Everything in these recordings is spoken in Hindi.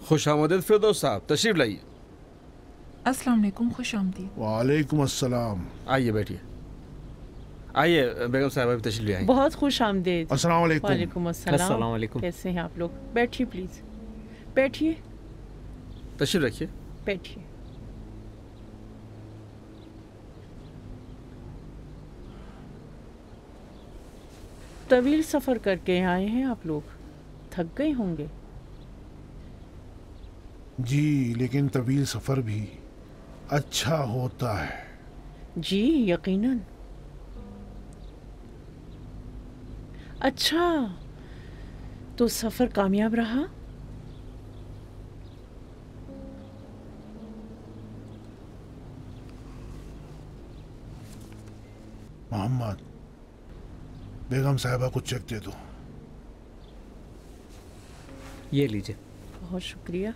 खुशामदीद फिरदौस साहब, तशरीफ लाइए। अस्सलाम वालेकुम, खुश आमदीद। वालेकुम अस्सलाम। आइए बैठिए। आइए बेगम साहब, अभी तशरीफ ले आइए। बहुत खुश आमदीद। अस्सलाम वालेकुम। वालेकुम अस्सलाम। वालेकुम। कैसे हैं आप लोग? बैठिए प्लीज, बैठिए तशरीफ रखिए। बैठिए। तवील सफर करके आए हैं आप लोग, थक गए होंगे। जी, लेकिन तवील सफर भी अच्छा होता है। जी यकीनन। अच्छा, तो सफर कामयाब रहा? मोहम्मद, बेगम साहिबा को चेक दे दो। ये लीजिए। बहुत शुक्रिया।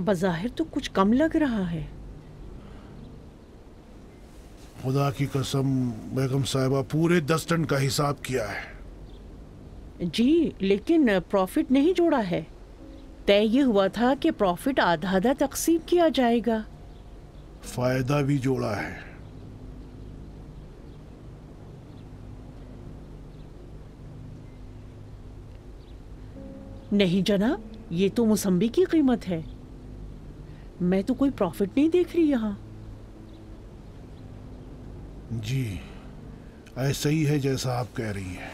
बज़ाहिर तो कुछ कम लग रहा है। खुदा की कसम, बेगम साहिबा पूरे 10 टन का हिसाब किया है। जी, लेकिन प्रॉफिट नहीं जोड़ा है। तय ये हुआ था कि प्रॉफिट आधा आधा तकसीम किया जाएगा। फायदा भी जोड़ा है। नहीं जनाब, ये तो मौसम्बी की कीमत है। मैं तो कोई प्रॉफिट नहीं देख रही यहाँ। जी, ऐसा ही है जैसा आप कह रही हैं।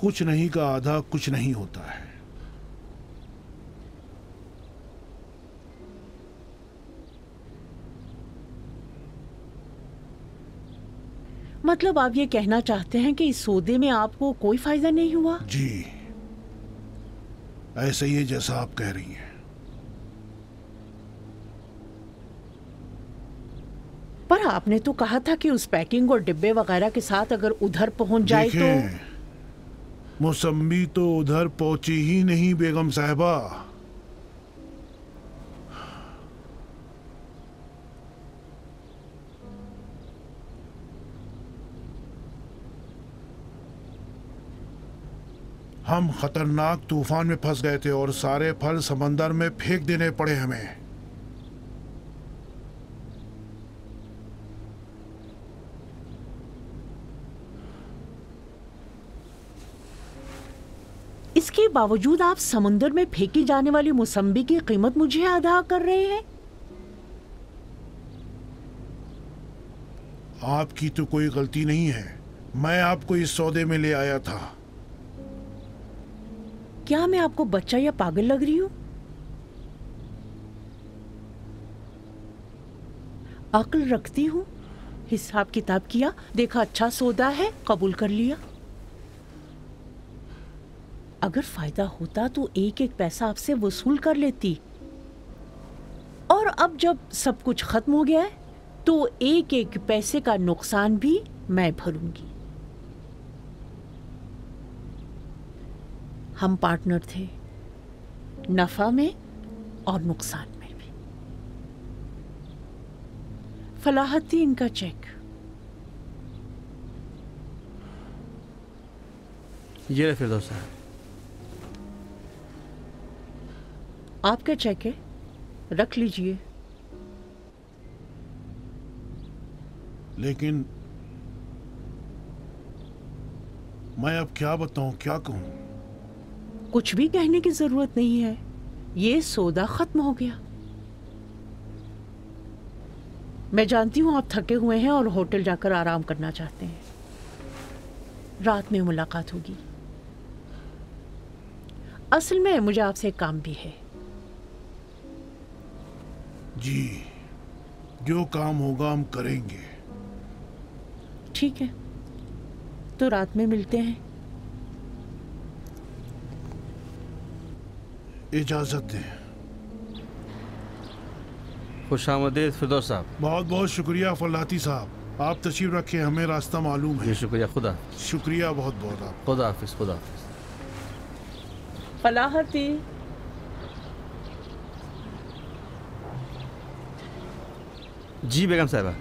कुछ नहीं का आधा कुछ नहीं होता है। मतलब आप ये कहना चाहते हैं कि इस सौदे में आपको कोई फायदा नहीं हुआ? जी, ऐसा ही है जैसा आप कह रही हैं। पर आपने तो कहा था कि उस पैकिंग और डिब्बे वगैरह के साथ अगर उधर पहुंच जाए तो। मौसम्बी तो उधर पहुंची ही नहीं बेगम साहिबा। हम खतरनाक तूफान में फंस गए थे और सारे फल समंदर में फेंक देने पड़े हमें। इसके बावजूद आप समुद्र में फेंकी जाने वाली मौसम्बी की कीमत मुझे अदा कर रहे हैं। आपकी तो कोई गलती नहीं है। मैं आपको इस सौदे में ले आया था। क्या मैं आपको बच्चा या पागल लग रही हूं? अक्ल रखती हूं। हिसाब किताब किया, देखा अच्छा सौदा है, कबूल कर लिया। अगर फायदा होता तो एक एक पैसा आपसे वसूल कर लेती। और अब जब सब कुछ खत्म हो गया है तो एक एक पैसे का नुकसान भी मैं भरूंगी। हम पार्टनर थे, नफा में और नुकसान में भी। फलाहती इनका चेक। ये रहे फिरदौस साहब। आपका चेक है, रख लीजिए। लेकिन मैं अब क्या बताऊं, क्या कहूं? कुछ भी कहने की जरूरत नहीं है। ये सौदा खत्म हो गया। मैं जानती हूं आप थके हुए हैं और होटल जाकर आराम करना चाहते हैं। रात में मुलाकात होगी। असल में मुझे आपसे एक काम भी है। जी, जो काम होगा हम करेंगे। ठीक है, तो रात में मिलते हैं। इजाजत दें। खुशामदीद फिरदौस साहब। बहुत बहुत शुक्रिया फलाती साहब, आप तशरीफ रखें, हमें रास्ता मालूम है। जी शुक्रिया, खुदा शुक्रिया बहुत बहुत आप। खुदा हाफिज, खुदा हाफिज। फलाहती, जी बेगम साहिबा।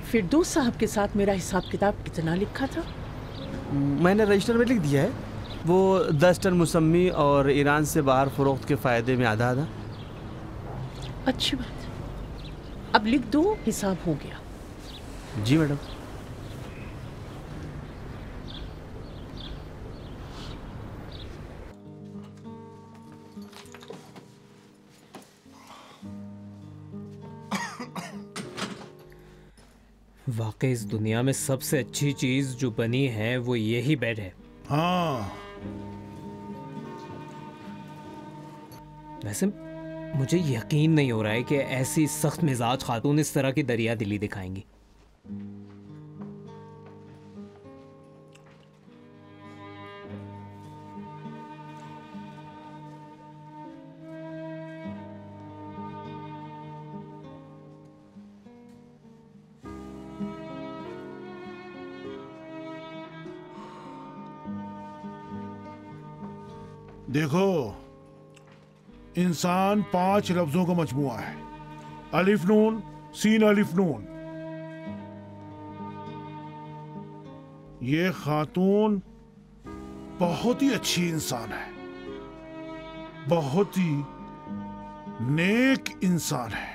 फिरदौस साहब के साथ मेरा हिसाब किताब कितना लिखा था? मैंने रजिस्टर में लिख दिया है, वो 10 टन मौसमी और ईरान से बाहर फरोख्त के फ़ायदे में आधा आधा। अच्छी बात, अब लिख दो, हिसाब हो गया। जी मैडम। वाकई इस दुनिया में सबसे अच्छी चीज जो बनी है वो यही बेड है। हाँ, वैसे मुझे यकीन नहीं हो रहा है कि ऐसी सख्त मिजाज खातून इस तरह की दरिया दिली दिखाएंगी। देखो, इंसान 5 लफ्जों का मजमुआ है, अलिफ नून सीन अलिफ नून। ये खातून बहुत ही अच्छी इंसान है, बहुत ही नेक इंसान है।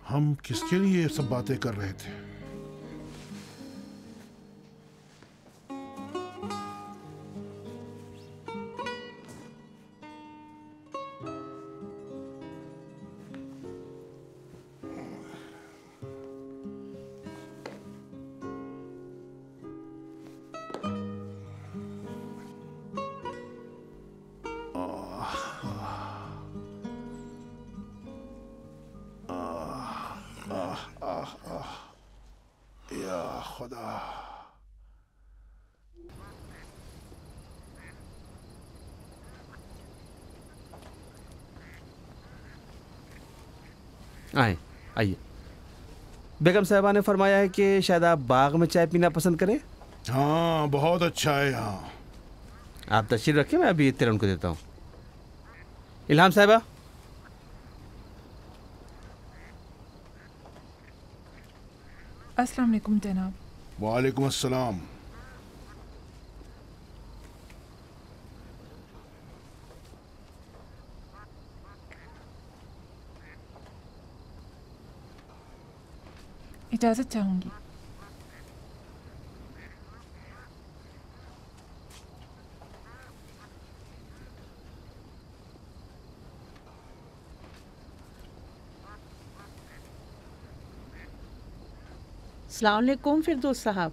हम किसके लिए ये सब बातें कर रहे थे? या खुदा, आए, आइए। बेगम साहिबा ने फरमाया है कि शायद आप बाग में चाय पीना पसंद करें। हाँ बहुत अच्छा है यहाँ। आप तशरीफ रखिए, मैं अभी तेरे उनको देता हूँ। इल्हाम साहिबा। अस्सलाम वालेकुम जनाब। वालेकुम अस्सलाम। इजाज़त चाहूँगी। अस्सलाम वालेकुम फिरदौस साहब।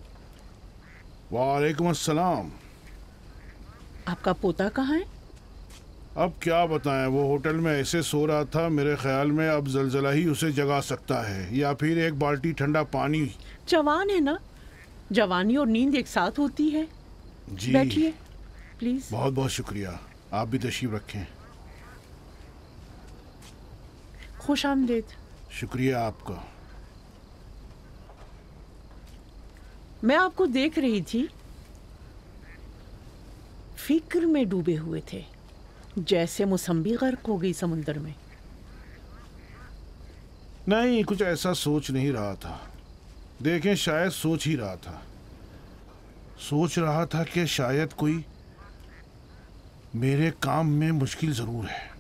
वालेकुम अस्सलाम। आपका पोता कहाँ है? अब क्या बताएं, वो होटल में ऐसे सो रहा था, मेरे ख्याल में अब जलजला ही उसे जगा सकता है, या फिर एक बाल्टी ठंडा पानी। जवान है ना, जवानी और नींद एक साथ होती है। जी बैठिए प्लीज। बहुत बहुत शुक्रिया, आप भी तशरीफ रखें। खुश आमदीद। शुक्रिया आपका। मैं आपको देख रही थी, फिक्र में डूबे हुए थे, जैसे मौसम्बी गर्क हो गई समुंदर में। नहीं, कुछ ऐसा सोच नहीं रहा था। देखें, शायद सोच ही रहा था। सोच रहा था कि शायद कोई मेरे काम में मुश्किल जरूर है।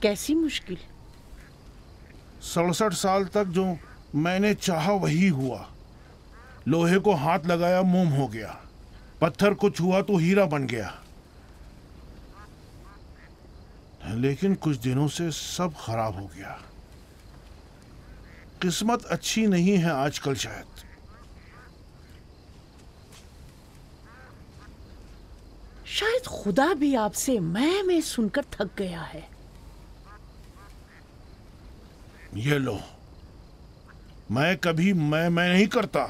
कैसी मुश्किल? 67 साल तक जो मैंने चाहा वही हुआ। लोहे को हाथ लगाया, मोम हो गया। पत्थर को छुआ तो हीरा बन गया। लेकिन कुछ दिनों से सब खराब हो गया। किस्मत अच्छी नहीं है आजकल शायद। शायद खुदा भी आपसे मैं सुनकर थक गया है। ये लो। मैं कभी मैं नहीं करता।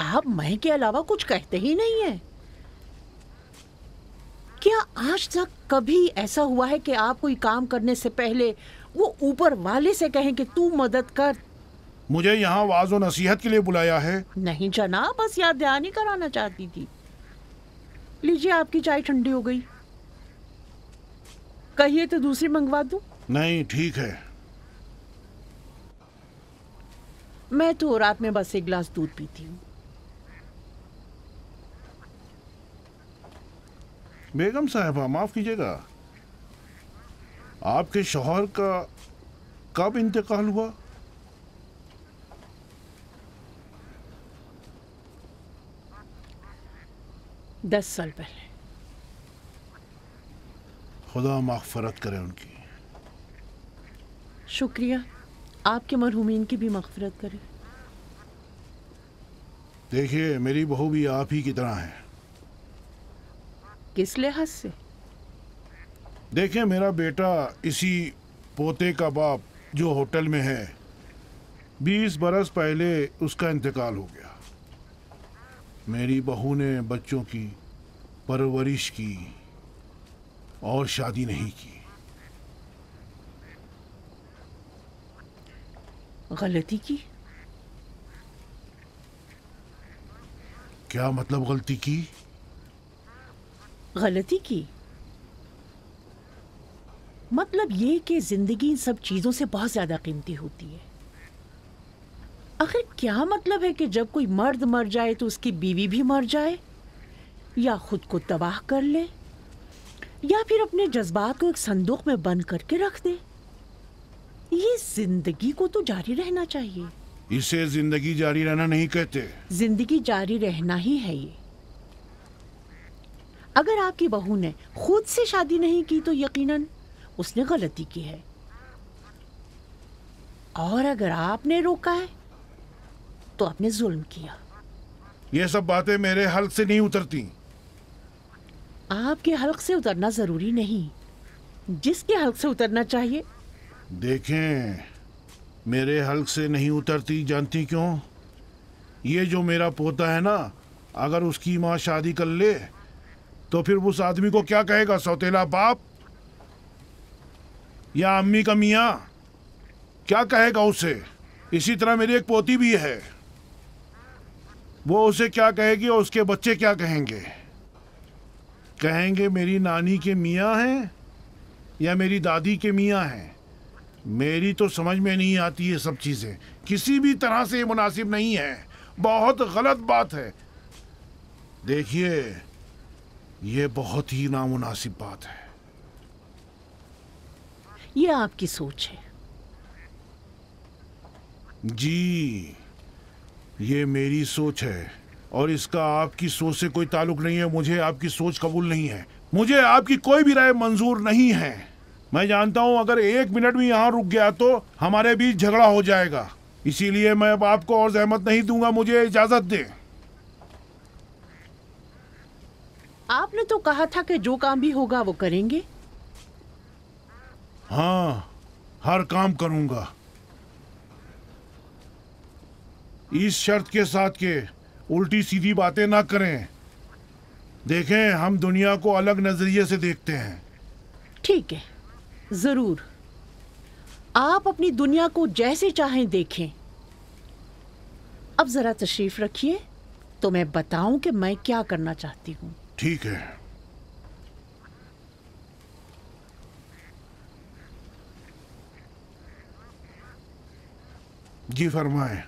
आप मैं के अलावा कुछ कहते ही नहीं है। क्या आज तक कभी ऐसा हुआ है कि आप कोई काम करने से पहले वो ऊपर वाले से कहें कि तू मदद कर? मुझे यहाँ वाज और नसीहत के लिए बुलाया है? नहीं जनाब, बस याद दहानी कराना चाहती थी। लीजिए, आपकी चाय ठंडी हो गई। कहिए तो दूसरी मंगवा दूं? नहीं, ठीक है। मैं तो रात में बस एक गिलास दूध पीती हूँ। बेगम साहिबा, माफ कीजिएगा, आपके शौहर का कब इंतकाल हुआ? दस साल पहले। खुदा मग़फ़िरत करे उनकी। शुक्रिया, आपके मरहूमीन की भी मग़फ़िरत करे। देखिए, मेरी बहू भी आप ही की तरह है। किस लिहाज से? देखिए, मेरा बेटा इसी पोते का बाप जो होटल में है, 20 बरस पहले उसका इंतकाल हो गया। मेरी बहू ने बच्चों की परवरिश की और शादी नहीं की। गलती की? क्या मतलब गलती की? गलती की मतलब ये कि जिंदगी इन सब चीजों से बहुत ज्यादा कीमती होती है। आखिर क्या मतलब है कि जब कोई मर्द मर जाए तो उसकी बीवी भी मर जाए, या खुद को तबाह कर ले, या फिर अपने जज्बात को एक संदूक में बंद करके रख दे। ये जिंदगी को तो जारी रहना चाहिए। इसे जिंदगी जारी रहना नहीं कहते। जिंदगी जारी रहना ही है ये। अगर आपकी बहू ने खुद से शादी नहीं की तो यकीनन उसने गलती की है, और अगर आपने रोका है तो आपने जुल्म किया। ये सब बातें मेरे हल्क से नहीं उतरती। आपके हल्क से उतरना जरूरी नहीं, जिसके हल्क से उतरना चाहिए। देखें, मेरे हल्क से नहीं उतरती, जानती क्यों? ये जो मेरा पोता है ना, अगर उसकी माँ शादी कर ले तो फिर उस आदमी को क्या कहेगा? सौतेला बाप या अम्मी का मियाँ? क्या कहेगा उसे? इसी तरह मेरी एक पोती भी है, वो उसे क्या कहेगी और उसके बच्चे क्या कहेंगे? कहेंगे मेरी नानी के मियाँ हैं या मेरी दादी के मियाँ हैं। मेरी तो समझ में नहीं आती ये सब चीजें। किसी भी तरह से ये मुनासिब नहीं है, बहुत गलत बात है। देखिए, ये बहुत ही नामुनासिब बात है। ये आपकी सोच है। जी, ये मेरी सोच है और इसका आपकी सोच से कोई ताल्लुक नहीं है। मुझे आपकी सोच कबूल नहीं है। मुझे आपकी कोई भी राय मंजूर नहीं है। मैं जानता हूं अगर 1 मिनट भी यहां रुक गया तो हमारे बीच झगड़ा हो जाएगा। इसीलिए मैं अब आपको और जहमत नहीं दूंगा। मुझे इजाजत दें। आपने तो कहा था कि जो काम भी होगा वो करेंगे। हाँ, हर काम करूंगा, इस शर्त के साथ के उल्टी सीधी बातें ना करें। देखें, हम दुनिया को अलग नजरिए से देखते हैं। ठीक है, जरूर। आप अपनी दुनिया को जैसे चाहें देखें। अब जरा तशरीफ रखिए तो मैं बताऊं कि मैं क्या करना चाहती हूँ। ठीक है। जी फरमाएं।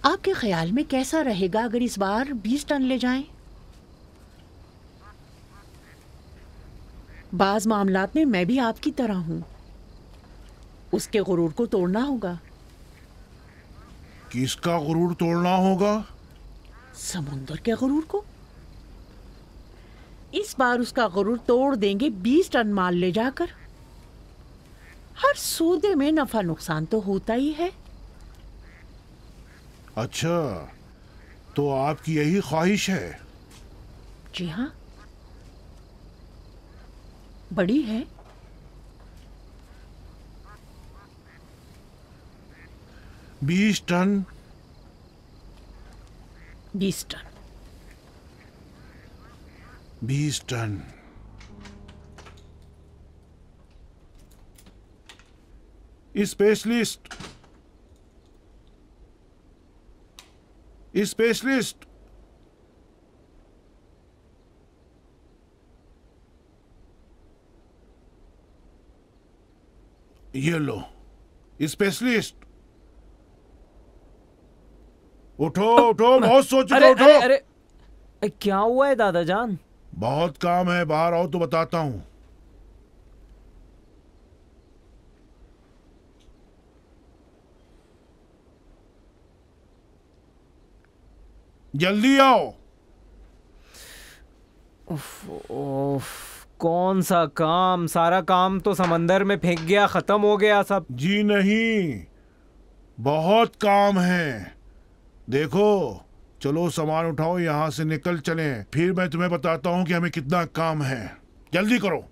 आपके ख्याल में कैसा रहेगा अगर इस बार 20 टन ले जाएं? बाज मामलात में मैं भी आपकी तरह हूं। उसके गुरूर को तोड़ना होगा। किसका गुरूर तोड़ना होगा? समुंदर के गुरूर को। इस बार उसका गुरूर तोड़ देंगे 20 टन माल ले जाकर। हर सौदे में नफा नुकसान तो होता ही है। अच्छा, तो आपकी यही ख्वाहिश है? जी हाँ, बड़ी है। 20 ton? 20 ton. 20 ton. Specialist, specialist. ये लो स्पेशलिस्ट। उठो उठो, बहुत सोच चुके, उठो। अरे क्या हुआ है दादा जान? बहुत काम है, बाहर आओ तो बताता हूं। जल्दी आओ। उफ, कौन सा काम? सारा काम तो समंदर में फेंक गया, खत्म हो गया सब। जी नहीं, बहुत काम है। देखो, चलो सामान उठाओ, यहां से निकल चले, फिर मैं तुम्हें बताता हूं कि हमें कितना काम है। जल्दी करो।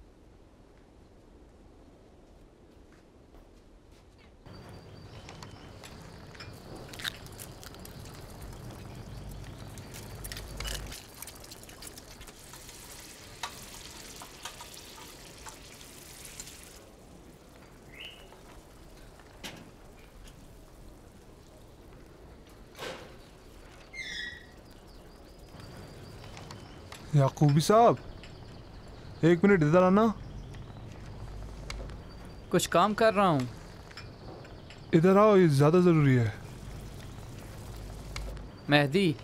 याकूबी साहब, 1 मिनट इधर आना। कुछ काम कर रहा हूँ। इधर आओ, ये ज़्यादा ज़रूरी है। मेहदी,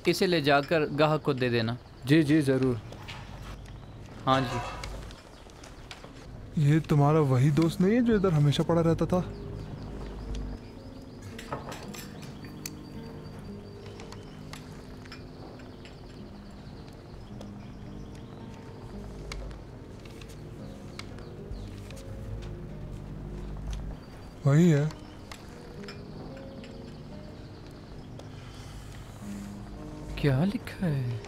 इसे ले जाकर गाहक को दे देना। जी जी ज़रूर। हाँ जी। ये तुम्हारा वही दोस्त नहीं है जो इधर हमेशा पड़ा रहता था? वही है। क्या लिखा है?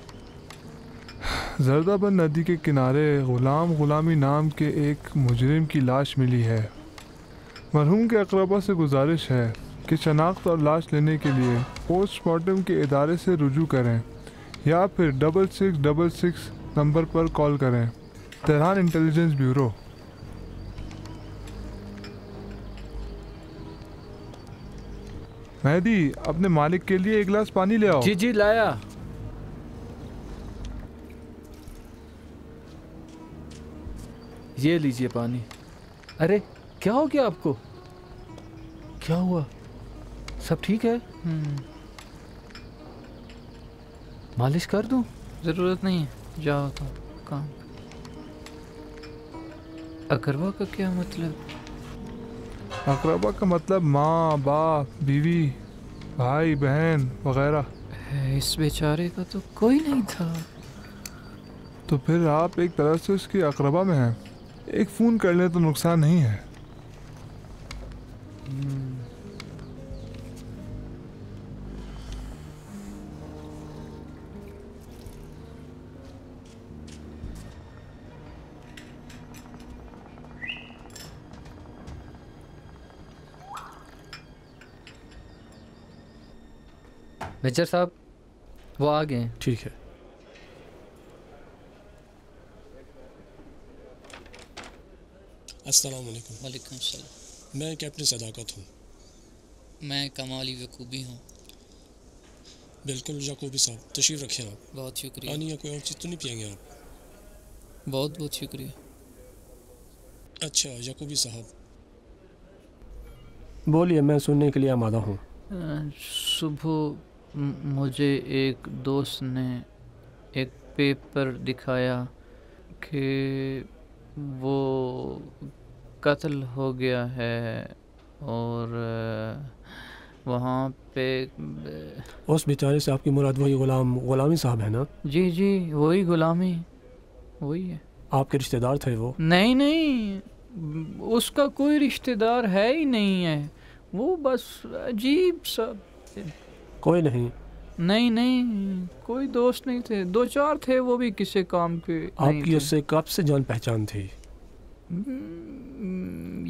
जरदाबंद नदी के किनारे गुलामी नाम के एक मुजरिम की लाश मिली है। मरहूम के अकरबा से गुजारिश है कि शनाख्त और लाश लेने के लिए पोस्टमार्टम के इदारे से रुजू करें या फिर 6666 नंबर पर कॉल करें। Tehran intelligence bureau. मेहदी, अपने मालिक के लिए 1 गिलास पानी ले आओ। जी जी लाया। ये लीजिए पानी। अरे क्या हो गया आपको? क्या हुआ? सब ठीक है? मालिश कर दूं? ज़रूरत नहीं है, जाओ तुम काम। अकरबा का क्या मतलब? अकरबा का मतलब माँ, बाप, बीवी, भाई, बहन वगैरह। इस बेचारे का तो कोई नहीं था। तो फिर आप एक तरह से उसकी अकरबा में हैं। एक फ़ोन कर ले तो नुकसान नहीं है। मेजर साहब, वो आ गए हैं। ठीक है। अस्सलाम वालेकुम। वालेकुम सलाम। मैं कैप्टन सदाकत हूँ। मैं कमाली यकूबी हूँ। बिल्कुल याकूबी साहब, तशरीफ़ रखें आप। बहुत शुक्रिया। पानी या कोई और चीज़ तो नहीं पिएंगे आप? बहुत बहुत शुक्रिया। अच्छा याकूबी साहब, बोलिए, मैं सुनने के लिए आमादा हूँ। सुबह मुझे एक दोस्त ने एक पेपर दिखाया कि वो कत्ल हो गया है और वहाँ पे उस बेचारे से आपकी मुराद वही गुलामी साहब है ना? जी जी, वही गुलामी, वही है। आपके रिश्तेदार थे वो? नहीं नहीं, उसका कोई रिश्तेदार है ही नहीं है। वो बस अजीब सा। कोई नहीं? नहीं नहीं, कोई दोस्त नहीं थे, 2-4 थे, वो भी किसी काम के। आपकी उससे कब से जान पहचान थी?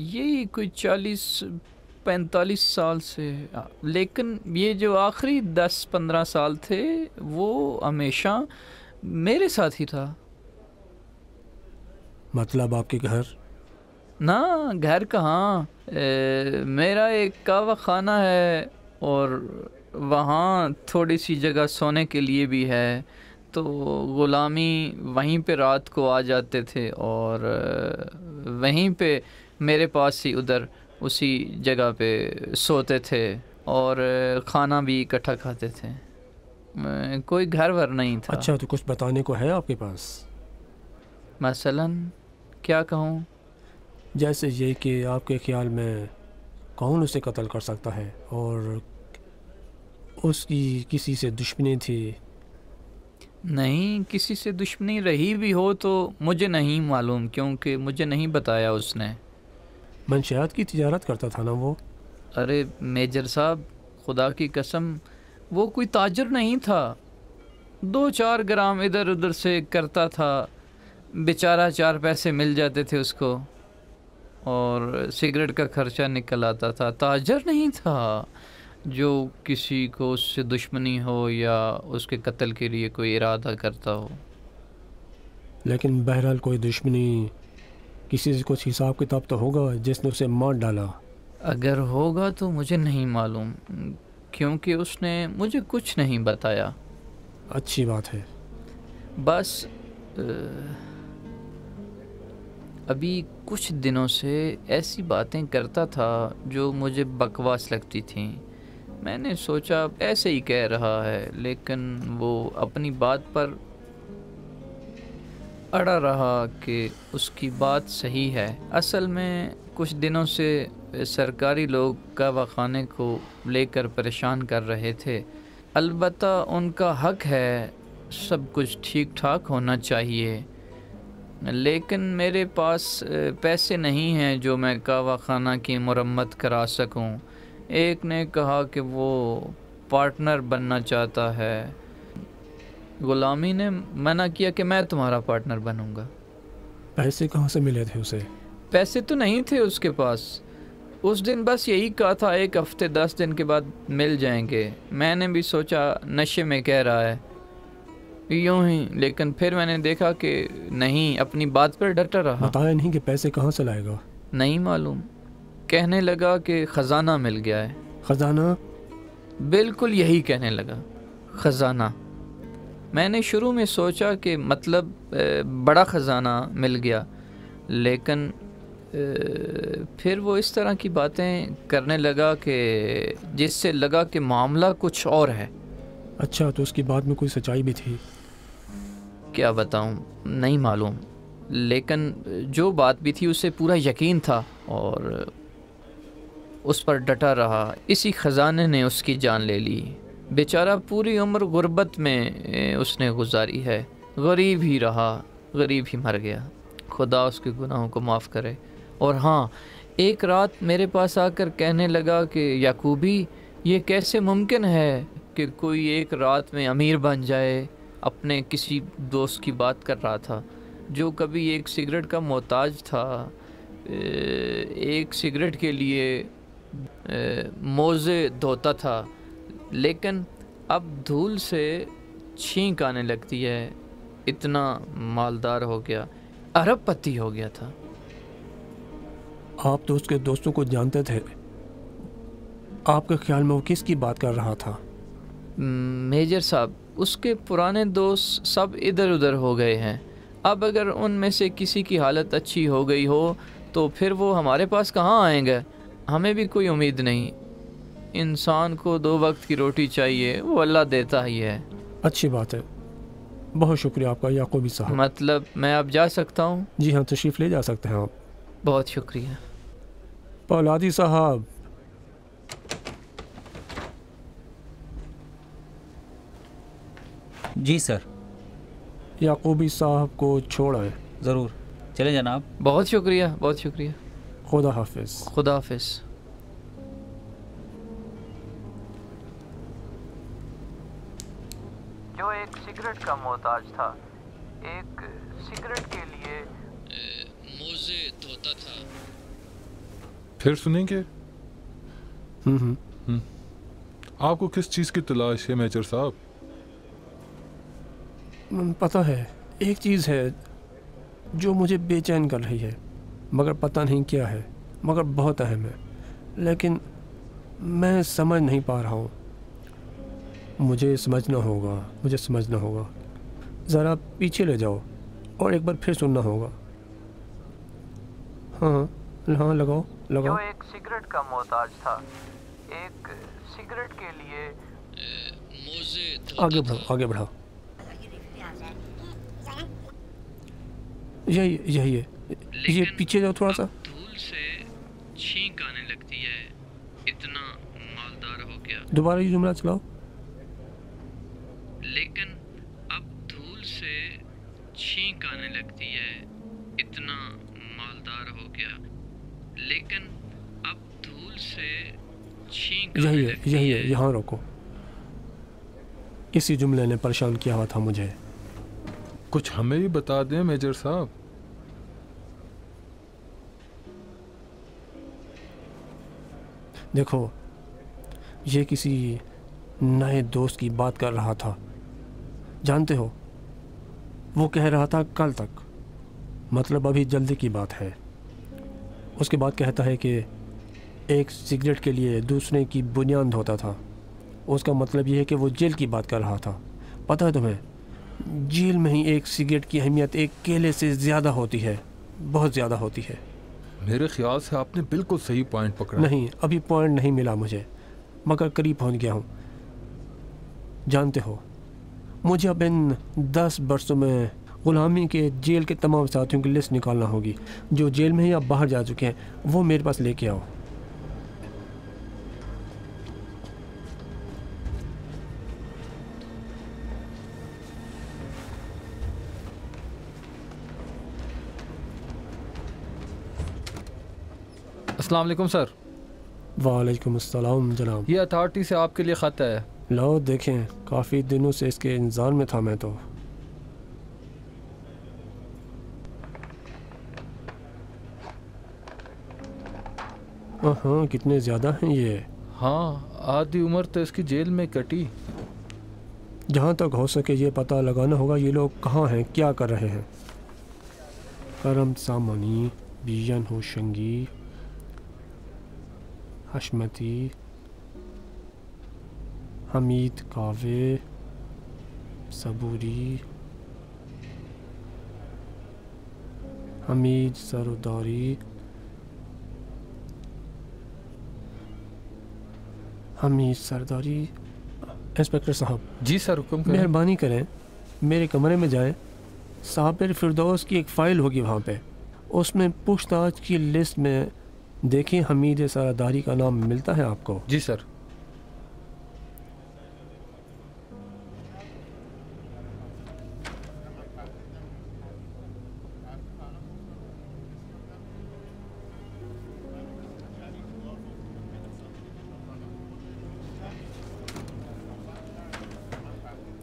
यही कोई 45 साल से, लेकिन ये जो आखिरी 10-15 साल थे वो हमेशा मेरे साथ ही था। मतलब आपके घर? ना, घर कहाँ, मेरा एक कहवा खाना है और वहाँ थोड़ी सी जगह सोने के लिए भी है, तो ग़ुलामी वहीं पे रात को आ जाते थे और वहीं पे मेरे पास ही उधर उसी जगह पे सोते थे और खाना भी इकट्ठा खाते थे। कोई घर वर नहीं था। अच्छा, तो कुछ बताने को है आपके पास? मसलन क्या कहूँ? जैसे ये कि आपके ख्याल में कौन उसे कत्ल कर सकता है और उसकी किसी से दुश्मनी थी? नहीं, किसी से दुश्मनी रही भी हो तो मुझे नहीं मालूम, क्योंकि मुझे नहीं बताया उसने। मंशियात की तिजारत करता था ना वो? अरे मेजर साहब, खुदा की कसम, वो कोई ताजर नहीं था। 2-4 ग्राम इधर उधर से करता था, बेचारा 4 पैसे मिल जाते थे उसको और सिगरेट का खर्चा निकल आता था। ताजर नहीं था जो किसी को उससे दुश्मनी हो या उसके कत्ल के लिए कोई इरादा करता हो। लेकिन बहरहाल कोई दुश्मनी, किसी से कुछ हिसाब किताब तो होगा जिसने उसे मार डाला। अगर होगा तो मुझे नहीं मालूम, क्योंकि उसने मुझे कुछ नहीं बताया। अच्छी बात है। बस अभी कुछ दिनों से ऐसी बातें करता था जो मुझे बकवास लगती थीं। मैंने सोचा ऐसे ही कह रहा है, लेकिन वो अपनी बात पर अड़ा रहा कि उसकी बात सही है। असल में कुछ दिनों से सरकारी लोग कहवा खाने को लेकर परेशान कर रहे थे। अलबत्ता उनका हक है, सब कुछ ठीक ठाक होना चाहिए, लेकिन मेरे पास पैसे नहीं हैं जो मैं कहवा खाना की मरम्मत करा सकूं। एक ने कहा कि वो पार्टनर बनना चाहता है। ग़ुलामी ने मना किया कि मैं तुम्हारा पार्टनर बनूंगा। पैसे कहाँ से मिले थे उसे? पैसे तो नहीं थे उसके पास। उस दिन बस यही कहा था 1 हफ्ते 10 दिन के बाद मिल जाएंगे। मैंने भी सोचा नशे में कह रहा है यूं ही, लेकिन फिर मैंने देखा कि नहीं, अपनी बात पर डटा रहा। बताया नहीं कि पैसे कहाँ से लाएगा? नहीं मालूम, कहने लगा कि ख़जाना मिल गया है। ख़जाना? बिल्कुल यही कहने लगा, ख़जाना। मैंने शुरू में सोचा कि मतलब बड़ा ख़जाना मिल गया, लेकिन फिर वो इस तरह की बातें करने लगा कि जिससे लगा कि मामला कुछ और है। अच्छा, तो उसकी बात में कोई सच्चाई भी थी? क्या बताऊं, नहीं मालूम, लेकिन जो बात भी थी उसे पूरा यकीन था और उस पर डटा रहा। इसी ख़जाने ने उसकी जान ले ली। बेचारा पूरी उम्र गुर्बत में उसने गुजारी है, गरीब ही रहा, गरीब ही मर गया। खुदा उसके गुनाहों को माफ़ करे। और हाँ, एक रात मेरे पास आकर कहने लगा कि याकूबी, ये कैसे मुमकिन है कि कोई एक रात में अमीर बन जाए। अपने किसी दोस्त की बात कर रहा था जो कभी एक सिगरेट का मोहताज था, एक सिगरेट के लिए मोज़े धोता था, लेकिन अब धूल से छींक आने लगती है। इतना मालदार हो गया, अरबपति हो गया था। आप तो उसके दोस्तों को जानते थे, आपके ख्याल में वो किसकी बात कर रहा था? मेजर साहब, उसके पुराने दोस्त सब इधर उधर हो गए हैं। अब अगर उनमें से किसी की हालत अच्छी हो गई हो तो फिर वो हमारे पास कहाँ आएंगे? हमें भी कोई उम्मीद नहीं। इंसान को 2 वक्त की रोटी चाहिए, वो अल्लाह देता ही है। अच्छी बात है, बहुत शुक्रिया आपका याकूबी साहब। मतलब मैं अब जा सकता हूँ? जी हाँ, तशरीफ़ ले जा सकते हैं आप। बहुत शुक्रिया। पौलादी साहब, जी सर। याकूबी साहब को छोड़ आए। ज़रूर, चले जनाब। बहुत शुक्रिया, बहुत शुक्रिया। खुदा हाफिज़। खुदा हाफिज़। जो एक सिगरेट का मोहताज था, एक सिगरेट के लिए मोज़े धोता था। फिर सुनेंगे। आपको किस चीज़ की तलाश है मेजर साहब? पता है, एक चीज़ है जो मुझे बेचैन कर रही है, मगर पता नहीं क्या है, मगर बहुत अहम है, लेकिन मैं समझ नहीं पा रहा हूँ। मुझे समझना होगा। ज़रा पीछे ले जाओ और एक बार फिर सुनना होगा। हाँ, लगाओ। जो एक सिगरेट का मोहताज था, एक सिगरेट के लिए आगे बढ़ाओ। यही है। ये पीछे जाओ थोड़ा सा। धूल से छींक आने लगती है, इतना मालदार हो गया। दोबारा ये जुमला चलाओ। लेकिन अब धूल से छींक आने लगती है, इतना मालदार हो गया। लेकिन अब धूल से छींक यही है, यहाँ रोको। इसी जुमले ने परेशान किया हुआ था मुझे। कुछ हमें भी बता दें मेजर साहब। देखो, ये किसी नए दोस्त की बात कर रहा था। जानते हो, वो कह रहा था कल तक, मतलब अभी जल्दी की बात है। उसके बाद कहता है कि एक सिगरेट के लिए दूसरे की बुनियाद होता था। उसका मतलब ये है कि वो जेल की बात कर रहा था। पता है तुम्हें, जेल में ही एक सिगरेट की अहमियत एक केले से ज़्यादा होती है, बहुत ज़्यादा होती है। मेरे ख्याल से आपने बिल्कुल सही पॉइंट पकड़ा। नहीं, अभी पॉइंट नहीं मिला मुझे, मगर करीब पहुंच गया हूँ। जानते हो, मुझे अब इन 10 वर्षों में ग़ुलामी के जेल के तमाम साथियों की लिस्ट निकालना होगी, जो जेल में ही अब बाहर जा चुके हैं। वो मेरे पास लेके आओ। अस्सलाम वालेकुम सर। वालेकुम अस्सलाम जनाब। ये अथॉरिटी से आपके लिए ख़त है। लो देखें, काफ़ी दिनों से इसके इंतज़ार में था मैं तो। हाँ, कितने ज़्यादा हैं ये। हाँ, आधी उम्र तो इसकी जेल में कटी। जहाँ तक हो सके ये पता लगाना होगा ये लोग कहाँ हैं, क्या कर रहे हैं। करम सामानी, बियन होशंगी, हशमती, हमीद कावे, सबूरी, हमीद सरदारी, इंस्पेक्टर साहब। जी सर, हुक्म करें। मेहरबानी करें, मेरे कमरे में जाएं। साबिर फिरदौस की एक फ़ाइल होगी वहाँ पे, उसमें पूछताछ की लिस्ट में देखें, हमीद सरदारी का नाम मिलता है आपको? जी सर।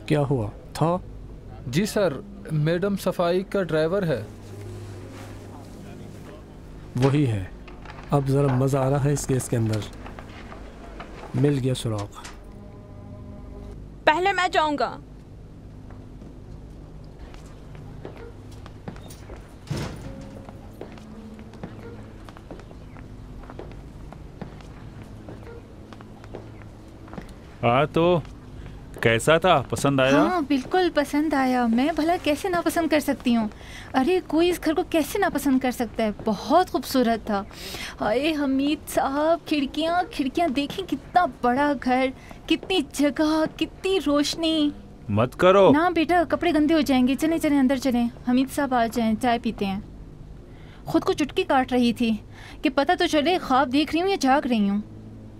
क्या हुआ था? जी सर, मैडम सफाई का ड्राइवर है। वही है। अब ज़रा मज़ा आ रहा है इस केस के अंदर। मिल गया सुराग। पहले मैं जाऊंगा। हाँ, तो कैसा था? पसंद आया? हाँ, बिल्कुल पसंद आया। मैं भला कैसे नापसंद कर सकती हूँ? अरे कोई इस घर को कैसे नापसंद कर सकता है? बहुत खूबसूरत था। अरे हमीद साहब, खिड़कियाँ देखें, कितना बड़ा घर, कितनी जगह, कितनी रोशनी। मत करो ना बेटा, कपड़े गंदे हो जाएंगे। चलें चलें, अंदर चलें। हमीद साहब आ जाएं, चाय पीते हैं। खुद को चुटकी काट रही थी कि पता तो चले ख्वाब देख रही हूँ या जाग रही हूँ।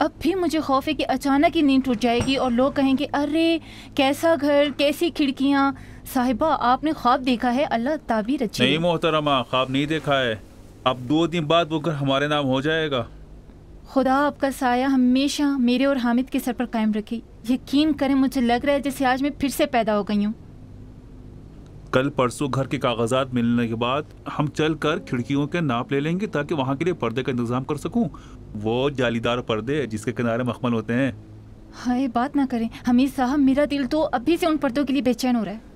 अब भी मुझे खौफ है कि अचानक ही नींद टूट जाएगी और लोग कहेंगे, अरे कैसा घर, कैसी खिड़कियाँ। साहिबा, आपने ख्वाब देखा है? अल्लाह ताबीर अच्छी। नहीं मोहतरमा, ख्वाब नहीं देखा है। अब 2 दिन बाद वो घर हमारे नाम हो जाएगा। खुदा आपका साया हमेशा मेरे और हामिद के सर पर कायम रखे। यकीन करें, मुझे लग रहा है जैसे आज मैं फिर से पैदा हो गई हूँ। कल परसों घर के कागजात मिलने के बाद हम चल कर खिड़कियों के नाप ले लेंगे ताकि वहाँ के लिए पर्दे का इंतजाम कर सकूं। वो जालीदार पर्दे जिसके किनारे मखमल होते हैं। हाय बात ना करें हमीद साहब, मेरा दिल तो अभी से उन पर्दों के लिए बेचैन हो रहा है।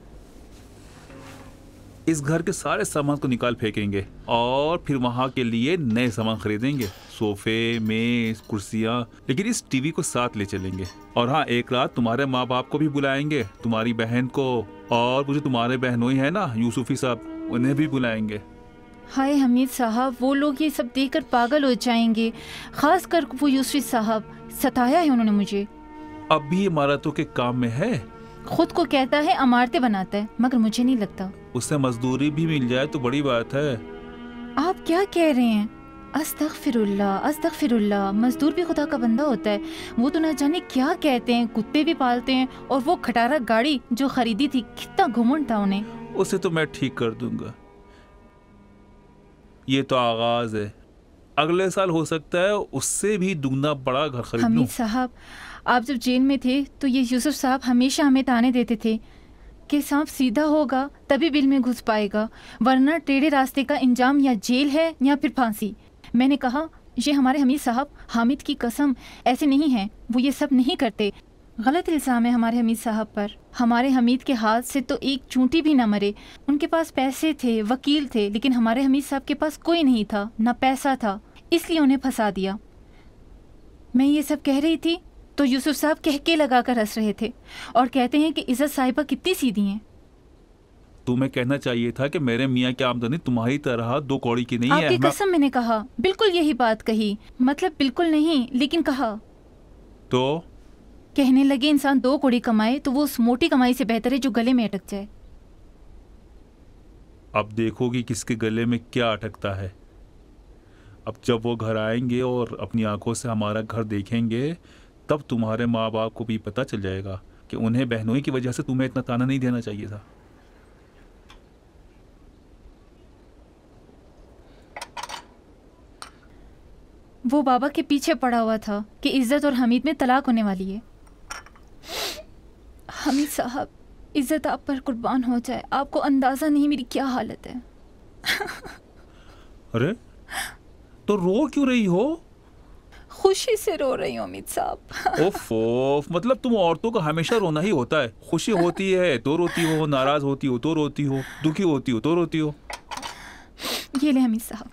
इस घर के सारे सामान को निकाल फेंकेंगे और फिर वहाँ के लिए नए सामान खरीदेंगे, सोफे, मेज, कुर्सियाँ, लेकिन इस टीवी को साथ ले चलेंगे। और हाँ, एक रात तुम्हारे माँ बाप को भी बुलाएंगे, तुम्हारी बहन को, और वो जो तुम्हारे बहनोई है ना यूसुफी साहब, उन्हें भी बुलाएंगे। हाय हमीद साहब, वो लोग ये सब देखकर पागल हो जाएंगे, खास कर वो यूसुफी साहब। सताया है उन्होंने मुझे। अब भी इमारतों के काम में है। खुद को कहता है इमारतें बनाता है, मगर मुझे नहीं लगता। उससे मजदूरी भी मिल जाए तो बड़ी बात है। आप क्या कह रहे हैं? अस्तगफिरुल्लाह अस्तगफिरुल्लाह, मजदूर भी खुदा का बंदा होता है। वो तो न जाने क्या कहते हैं, कुत्ते भी पालते हैं। और वो खटारा गाड़ी जो खरीदी थी, कितना घुमंड था उन्हें। उसे तो मैं ठीक कर दूंगा। ये तो आगाज है, अगले साल हो सकता है उससे भी दुगना बड़ा घर खरीद लूं। हमीद साहब, आप जब जेल में थे तो ये यूसुफ साहब हमेशा हमें ताने देते थे कि सांप सीधा होगा तभी बिल में घुस पाएगा, वरना टेढ़े रास्ते का इंजाम या जेल है या फिर फांसी। मैंने कहा, ये हमारे हमीद साहब, हामिद की कसम, ऐसे नहीं है, वो ये सब नहीं करते। गलत इल्ज़ाम है हमारे हमीद साहब पर। हमारे हमीद के हाथ से तो एक चूंटी भी ना मरे। उनके पास पैसे थे, वकील थे, लेकिन हमारे हमीद साहब के पास कोई नहीं था, ना पैसा था, इसलिए उन्हें फंसा दिया। मैं ये सब कह रही थी तो यूसुफ साहब कहके लगाकर हंस रहे थे और कहते हैं कि इज़्ज़त साहिबा कितनी सीधी हैं। तुम्हें कहना चाहिए था कि मेरे मियाँ की आमदनी तुम्हारी तरह दो कौड़ी की नहीं है। आपकी कसम, मैंने कहा, बिल्कुल यही बात कही। मतलब बिल्कुल नहीं, लेकिन कहा। तो कहने लगे इंसान दो कौड़ी कमाए तो वो उस मोटी कमाई से बेहतर है जो गले में अटक जाए। अब देखोगी किसके गले में क्या अटकता है। अब जब वो घर आएंगे और अपनी आंखों से हमारा घर देखेंगे, तब तुम्हारे माँ बाप को भी पता चल जाएगा कि उन्हें बहनोई की वजह से तुम्हें इतना ताना नहीं देना चाहिए था। वो बाबा के पीछे पड़ा हुआ था कि इज्जत और हमीद में तलाक होने वाली है। हमीद साहब, इज्जत आप पर कुर्बान हो जाए, आपको अंदाजा नहीं मेरी क्या हालत है। अरे तो रो क्यों रही हो? खुशी से रो रही हूँ अमित साहब। ओफ, मतलब तुम औरतों का हमेशा रोना ही होता है। खुशी होती है तो रोती हो, नाराज होती हो तो रोती हो, दुखी होती हो तो रोती हो। ये ले अमित साहब।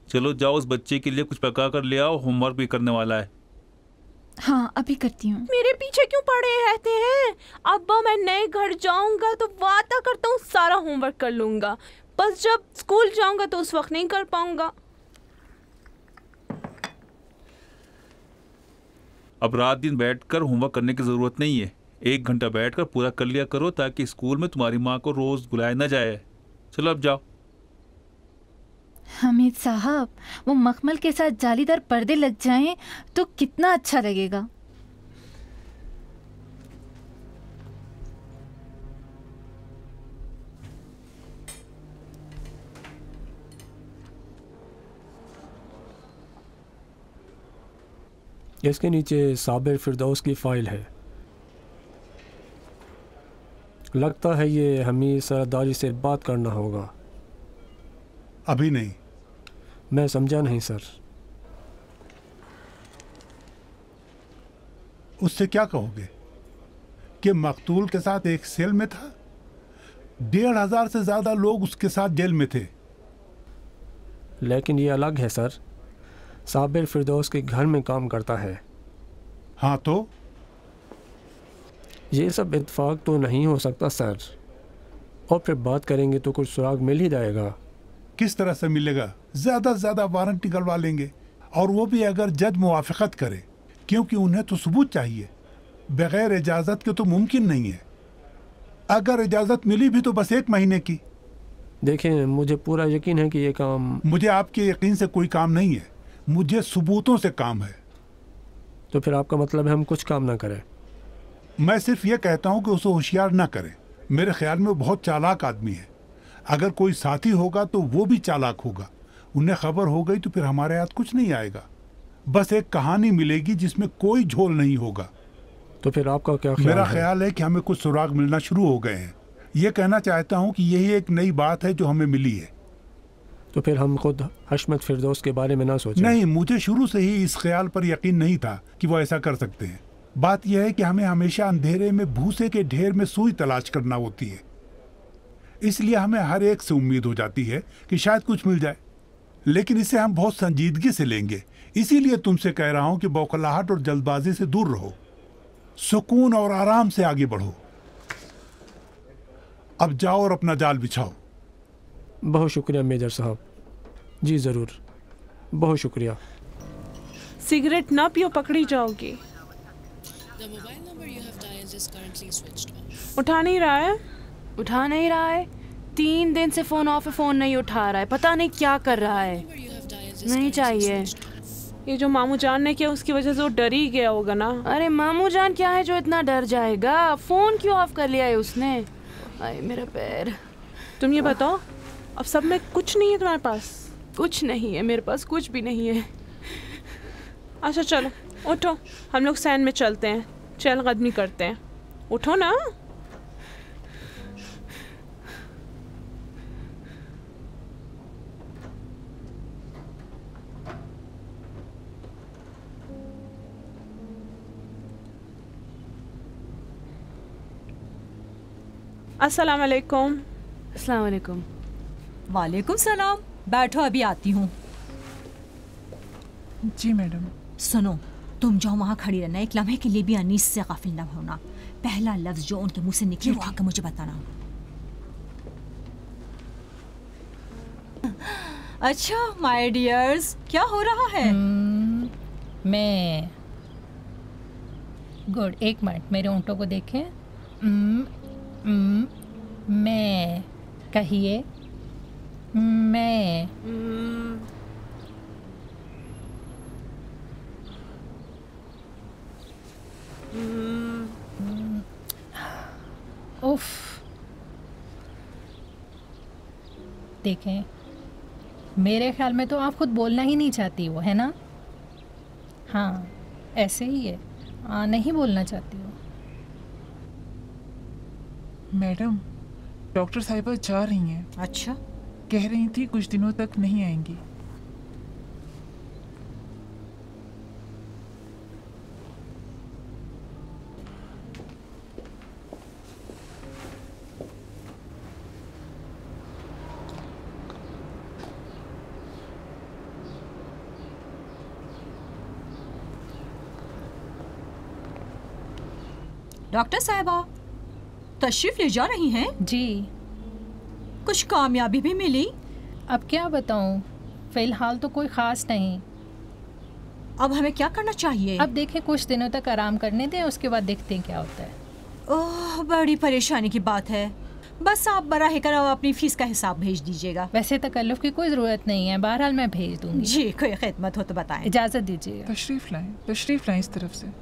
चलो जाओ, उस बच्चे के लिए कुछ पका कर ले आओ, होमवर्क भी करने वाला है। हाँ अभी करती हूँ। मेरे पीछे क्यों पड़े रहते हैं? अब्बा, मैं नए घर जाऊंगा तो वादा करता हूँ सारा होमवर्क कर लूंगा, बस जब स्कूल जाऊंगा तो उस वक्त नहीं कर पाऊंगा। अब रात दिन बैठकर होमवर्क करने की जरूरत नहीं है। 1 घंटा बैठकर पूरा कर लिया करो ताकि स्कूल में तुम्हारी माँ को रोज बुलाया न जाए। चलो अब जाओ। हमीद साहब, वो मखमल के साथ जालीदार पर्दे लग जाएं तो कितना अच्छा लगेगा। इसके नीचे साबिर फिरदौस की फाइल है। लगता है ये हमें सरदारी से बात करना होगा। अभी नहीं। मैं समझा नहीं सर। उससे क्या कहोगे कि मकतूल के साथ एक सेल में था? 1500 से ज्यादा लोग उसके साथ जेल में थे। लेकिन ये अलग है सर। साबिर फिरदौस के घर में काम करता है। हाँ तो ये सब इत्तेफाक तो नहीं हो सकता सर। और फिर बात करेंगे तो कुछ सुराग मिल ही जाएगा। किस तरह से मिलेगा? ज्यादा से ज्यादा वारंट निकलवा लेंगे, और वो भी अगर जज मुवाफिकत करे, क्योंकि उन्हें तो सबूत चाहिए। बगैर इजाजत के तो मुमकिन नहीं है। अगर इजाजत मिली भी तो बस 1 महीने की। देखें, मुझे पूरा यकीन है कि ये काम। मुझे आपके यकीन से कोई काम नहीं है, मुझे सबूतों से काम है। तो फिर आपका मतलब है हम कुछ काम ना करें? मैं सिर्फ ये कहता हूँ कि उसे होशियार ना करें। मेरे ख्याल में वो बहुत चालाक आदमी है। अगर कोई साथी होगा तो वो भी चालाक होगा। उन्हें खबर हो गई तो फिर हमारे हाथ कुछ नहीं आएगा। बस एक कहानी मिलेगी जिसमें कोई झोल नहीं होगा। तो फिर आपका क्या ख्याल मेरा है? ख्याल है कि हमें कुछ सुराग मिलना शुरू हो गए हैं। ये कहना चाहता हूँ कि यही एक नई बात है जो हमें मिली है। तो फिर हम खुद हशमत फिरदौस के बारे में ना सोचें। नहीं, मुझे शुरू से ही इस ख्याल पर यकीन नहीं था कि वो ऐसा कर सकते हैं। बात यह है कि हमें हमेशा अंधेरे में भूसे के ढेर में सुई तलाश करना होती है, इसलिए हमें हर एक से उम्मीद हो जाती है कि शायद कुछ मिल जाए, लेकिन इसे हम बहुत संजीदगी से लेंगे। इसीलिए तुमसे कह रहा हूं कि बौखलाहट और जल्दबाजी से दूर रहो, सुकून और आराम से आगे बढ़ो। अब जाओ और अपना जाल बिछाओ। बहुत शुक्रिया मेजर साहब। जी ज़रूर, बहुत शुक्रिया। सिगरेट ना पियो, पकड़ी जाओगी। The mobile number you have dialed is currently switched off. उठा नहीं रहा है। उठा नहीं रहा है। 3 दिन से फोन ऑफ है, फोन नहीं उठा रहा है, पता नहीं क्या कर रहा है। नहीं चाहिए। ये जो मामू जान ने किया उसकी वजह से वो डर ही गया होगा ना। अरे मामू जान क्या है जो इतना डर जाएगा? फोन क्यों ऑफ कर लिया है उसने? आए मेरा पैर। तुम ये बताओ, अब सब में कुछ नहीं है तुम्हारे पास? कुछ नहीं है मेरे पास, कुछ भी नहीं है। अच्छा चलो उठो, हम लोग सैन में चलते हैं, चहलकदमी करते हैं। उठो ना। अस्सलाम वालेकुम। अस्सलाम वालेकुम। वालेकुम सलाम। बैठो, अभी आती हूँ। जी मैडम। सुनो, तुम जाओ वहाँ खड़ी रहना, एक लम्हे के लिए भी अनीस से गाफिल न होना। पहला लफ्ज जो उनके मुंह से निकले वो आकर मुझे बताना। अच्छा माय डियर्स, क्या हो रहा है? मैं गुड, एक मिनट मेरे ऊँटों को देखें। मैं कहिए। मैं उफ। देखें, मेरे ख्याल में तो आप खुद बोलना ही नहीं चाहती हो, है ना? हाँ, ऐसे ही है। नहीं बोलना चाहती हो। मैडम, डॉक्टर साहिबा जा रही हैं। अच्छा। कह रही थी कुछ दिनों तक नहीं आएंगी। डॉक्टर साहिबा तशरीफ ले जा रही हैं? जी। कुछ कामयाबी भी मिली? अब क्या बताऊं, फिलहाल तो कोई ख़ास नहीं। अब हमें क्या करना चाहिए? अब देखें, कुछ दिनों तक आराम करने दें, उसके बाद देखते हैं क्या होता है। ओह, बड़ी परेशानी की बात है। बस आप बराह करम अपनी फीस का हिसाब भेज दीजिएगा। वैसे तकल्लुफ़ की कोई ज़रूरत नहीं है, बहरहाल मैं भेज दूंगी। जी, कोई खिदमत हो तो बताएं। इजाज़त दीजिए। तशरीफ़ लाएं, तशरीफ़ लाएं इस तरफ से।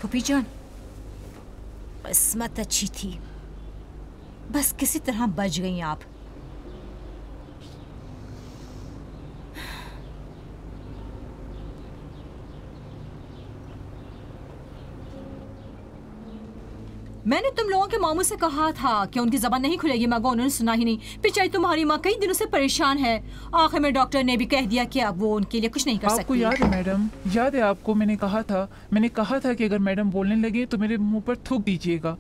फूफी जान, किस्मत अच्छी थी, बस किसी तरह बच गई आप। मैंने तुम लोगों के मामू से कहा था कि उनकी जबान नहीं खुलेगी, मगर उन्होंने सुना ही नहीं। बेचारी तुम्हारी माँ कई दिनों से परेशान है। आखिर में डॉक्टर ने भी कह दिया कि अब वो उनके लिए कुछ नहीं कर सकती। आपको याद है मैडम, याद है आपको, मैंने कहा था कि अगर मैडम बोलने लगे तो मेरे मुंह पर थूक दीजिएगा।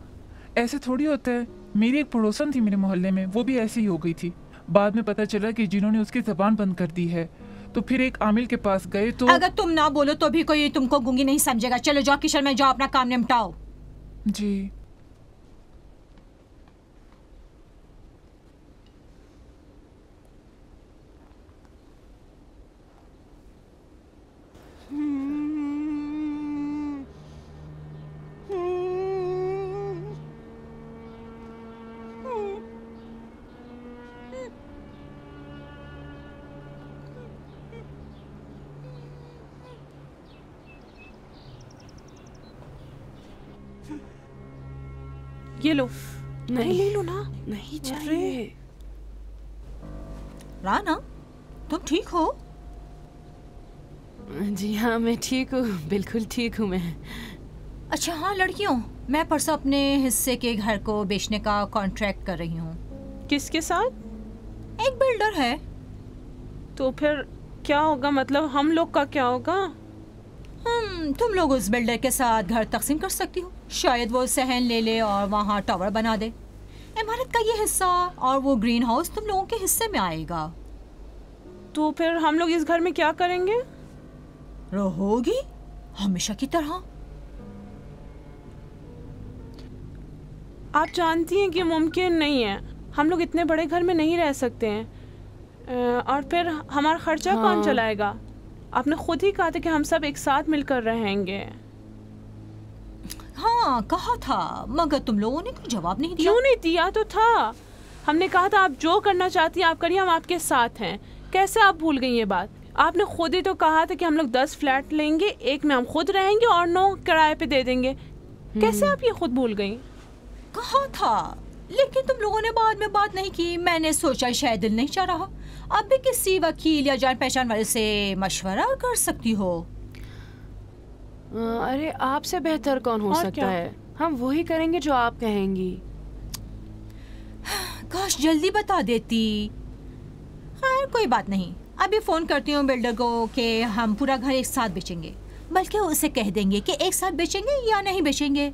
ऐसे थोड़ी होता है। मेरी एक पड़ोसन थी मेरे मोहल्ले में, वो भी ऐसी ही हो गई थी। बाद में पता चला कि जिन्होंने उसकी जबान बंद कर दी है। तो फिर एक आमिल के पास गए तो अगर तुम ना बोलो तो भी कोई तुमको गूंगी नहीं समझेगा। चलो जाओ किचन में, जाओ अपना काम निपटाओ। जी। ये लो, नहीं ले लो ना, नहीं चाहिए। राना, तुम ठीक हो? जी हाँ, मैं ठीक हूँ, बिल्कुल ठीक हूँ मैं। अच्छा हाँ लड़कियों, मैं परसों अपने हिस्से के घर को बेचने का कॉन्ट्रैक्ट कर रही हूँ। किसके साथ? एक बिल्डर है। तो फिर क्या होगा, मतलब हम लोग का क्या होगा? तुम लोग उस बिल्डर के साथ घर तकसीम कर सकती हो। शायद वो सहन ले ले और वहाँ टावर बना दे। इमारत का ये हिस्सा और वो ग्रीन हाउस तुम लोगों के हिस्से में आएगा। तो फिर हम लोग इस घर में क्या करेंगे? रहोगी हमेशा की तरह। आप जानती हैं कि मुमकिन नहीं है, हम लोग इतने बड़े घर में नहीं रह सकते हैं। और फिर हमारा खर्चा कौन चलाएगा? आपने खुद ही कहा था कि हम सब एक साथ मिलकर रहेंगे। हाँ कहा था, मगर तुम लोगों ने कोई जवाब नहीं दिया। क्यों नहीं दिया? तो था, हमने कहा था आप जो करना चाहती हैं आप करिए, हम आपके साथ हैं। कैसे आप भूल गई ये बात? आपने खुद ही तो कहा था कि हम लोग 10 फ्लैट लेंगे, एक में हम खुद रहेंगे और 9 किराए पे दे देंगे। कैसे आप ये खुद भूल गई? कहा था, लेकिन तुम लोगों ने बाद में बात नहीं की। मैंने सोचा शायद दिल नहीं चाह रहा। अब भी किसी वकील या जान पहचान वाले से मशवरा कर सकती हो। अरे आपसे बेहतर कौन हो सकता है? हम वही करेंगे जो आप कहेंगी। काश जल्दी बता देती। खैर कोई बात नहीं, अभी फोन करती हूँ बिल्डर को कि हम पूरा घर एक साथ बेचेंगे। बल्कि उसे कह देंगे कि एक साथ बेचेंगे या नहीं बेचेंगे।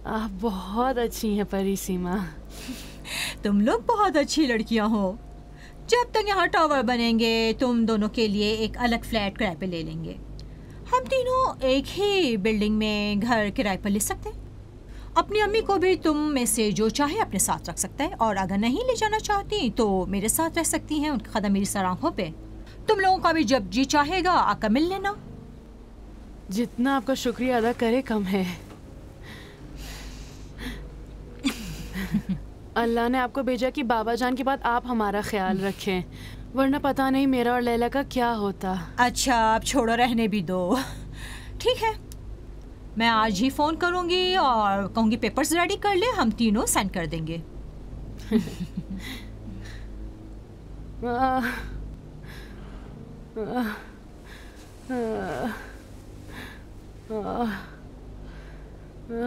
आप बहुत अच्छी हैं परिसीमा। तुम लोग बहुत अच्छी लड़कियां हो। जब तक यहाँ टावर बनेंगे तुम दोनों के लिए एक अलग फ्लैट किराए पे ले लेंगे। हम तीनों एक ही बिल्डिंग में घर किराए पर ले सकते हैं। अपनी अम्मी को भी तुम में से जो चाहे अपने साथ रख सकता है, और अगर नहीं ले जाना चाहती तो मेरे साथ रह सकती हैं। उनका कदम मेरी सराहों पे। तुम लोगों का भी जब जी चाहेगा आकर मिल लेना। जितना आपका शुक्रिया अदा करे कम है। अल्लाह ने आपको भेजा कि बाबा जान के बाद आप हमारा ख्याल रखें, वरना पता नहीं मेरा और लैला का क्या होता। अच्छा अब छोड़ो, रहने भी दो। ठीक है, मैं आज ही फ़ोन करूंगी और कहूंगी पेपर्स रेडी कर ले, हम तीनों साइन कर देंगे।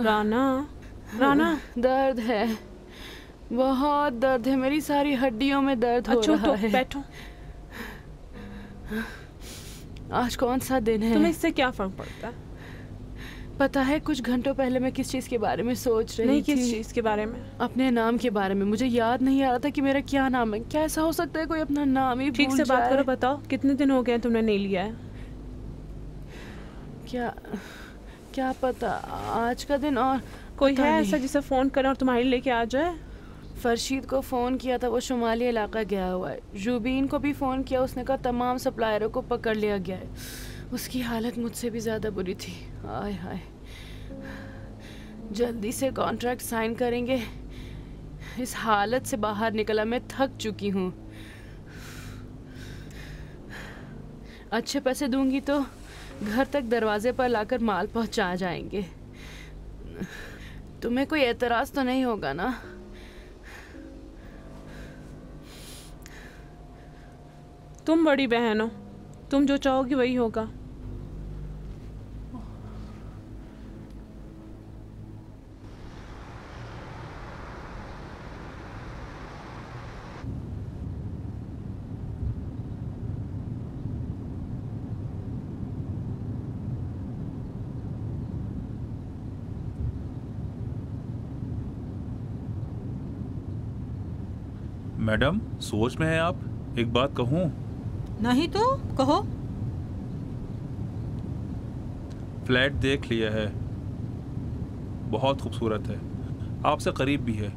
राना, राना, दर्द है, बहुत दर्द है, मेरी सारी हड्डियों में दर्द हो रहा है। बैठो। आज कौन सा दिन है? तुम्हें इससे क्या फर्क पड़ता है? पता है कुछ घंटों पहले मैं किस चीज़ के बारे में सोच रही थी। किस चीज़ के बारे में? अपने नाम के बारे में। मुझे याद नहीं आ रहा था कि मेरा क्या नाम है। क्या ऐसा हो सकता है कोई अपना नाम ही ठीक से बात करो, बताओ कितने दिन हो गए तुमने नहीं लिया है? क्या पता, आज का दिन। और कोई है ऐसा जिसे फ़ोन करें और तुम्हारे लेके आ जाए? फरशीद को फ़ोन किया था, वो शुमाली इलाका गया हुआ है। रूबीन को भी फ़ोन किया, उसने कहा तमाम सप्लायरों को पकड़ लिया गया है। उसकी हालत मुझसे भी ज़्यादा बुरी थी। हाय हाय, जल्दी से कॉन्ट्रैक्ट साइन करेंगे, इस हालत से बाहर निकला। मैं थक चुकी हूँ। अच्छे पैसे दूंगी तो घर तक दरवाजे पर लाकर माल पहुँचा जाएंगे। तुम्हें कोई एतराज़ तो नहीं होगा ना? तुम बड़ी बहन हो, तुम जो चाहोगी वही होगा। मैडम, सोच में है आप? एक बात कहूँ? नहीं तो कहो। फ्लैट देख लिया है, बहुत खूबसूरत है, आपसे करीब भी है।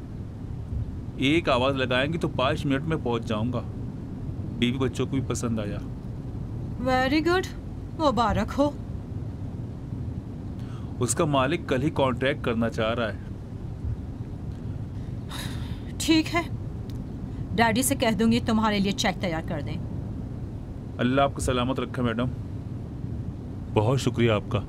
एक आवाज़ लगाएंगी तो 5 मिनट में पहुंच जाऊंगा। बीवी बच्चों को भी पसंद आया। वेरी गुड, मुबारक हो। उसका मालिक कल ही कॉन्ट्रैक्ट करना चाह रहा है। ठीक है, डैडी से कह दूंगी तुम्हारे लिए चेक तैयार कर दें। अल्लाह आपको सलामत रखे मैडम, बहुत शुक्रिया आपका।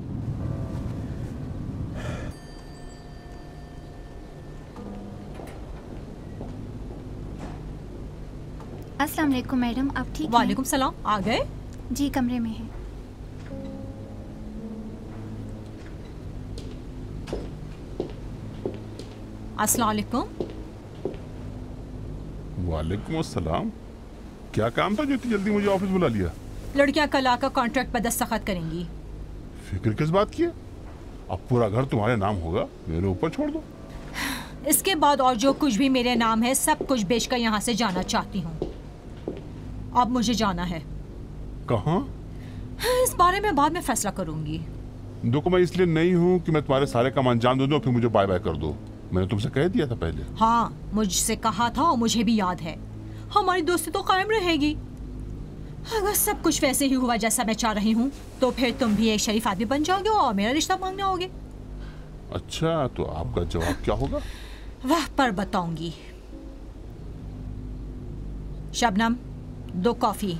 अस्सलाम वालेकुम मैडम, आप ठीक हैं? वालेकुम सलाम। आ गए? जी कमरे में है। अस्सलाम वालेकुम। वालेकुम अस्सलाम। क्या काम था जो इतनी जल्दी मुझे ऑफिस बुला लिया? लड़कियां कल आकर कॉन्ट्रैक्ट पर दस्तखत करेंगी। फिक्र किस बात की है? अब पूरा घर तुम्हारे नाम होगा, मेरे ऊपर छोड़ दो। इसके बाद और जो कुछ भी मेरे नाम है सब कुछ बेचकर यहाँ से जाना चाहती हूँ। अब मुझे जाना है। कहाँ? इस बारे में बाद में फैसला करूंगी। देखो मैं इसलिए नहीं हूँ कि मैं तुम्हारे सारे काम अंजाम दे दूँ फिर मुझे बाय बाय कर दो। मैंने तुमसे कह दिया था पहले। हाँ मुझसे कहा था और मुझे भी याद है। हमारी दोस्ती तो कायम रहेगी। अगर सब कुछ वैसे ही हुआ जैसा मैं चाह रही हूँ तो फिर तुम भी एक शरीफ आदमी बन जाओगे और मेरा रिश्ता मांगने आओगे। अच्छा तो आपका जवाब क्या होगा? वह पर बताऊंगी। शबनम 2 कॉफी।